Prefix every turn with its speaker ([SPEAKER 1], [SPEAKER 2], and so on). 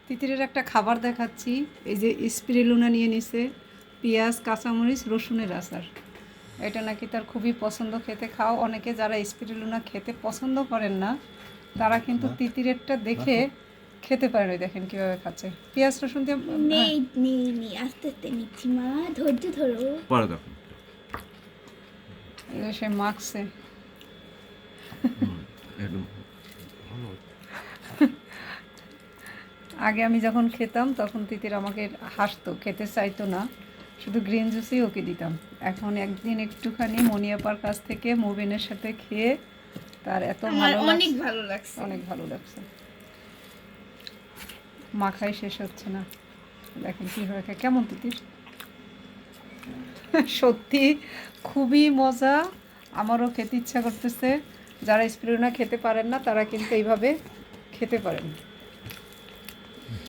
[SPEAKER 1] তিতিরের একটা খাবার দেখাচ্ছি। এই যে স্পিরুলিনা নিয়ে নিছে, পেঁয়াজ, কাঁচামরিচ, রসুনের আচার। এটা নাকি তার খুবই পছন্দ খেতে। খাও, অনেকে যারা স্পিরুলিনা খেতে পছন্দ করেন না তারা কিন্তু তিতিরেরটা দেখে খেতে পারেন। ওই দেখেন কীভাবে খাচ্ছে, পেঁয়াজ রসুন দিয়ে।
[SPEAKER 2] নেই নেই নেই, আস্তে আস্তে নিচ্ছি মা, ধৈর্য ধরো।
[SPEAKER 3] পরে দেখো।
[SPEAKER 1] সে মাখছে।
[SPEAKER 3] একদম ভালো।
[SPEAKER 1] আগে আমি যখন খেতাম তখন তিতির আমাকে হাসতো, খেতে চাইতো না, শুধু গ্রিন জুসই ওকে দিতাম। এখন একদিন একটুখানি মনিয়াপার কাছ থেকে মুবিনের সাথে খেয়ে তার এত ভালো
[SPEAKER 2] অনেক ভালো লাগছে,
[SPEAKER 1] অনেক ভালো লাগছে। মাখাই শেষ হচ্ছে না। দেখেন কীভাবে খায়, কেমন তিতির। সত্যি খুবই মজা, আমারও খেতে ইচ্ছা করতেছে। যারা স্পিরুলিনা খেতে পারেন না তারা কিন্তু এইভাবে খেতে পারেন।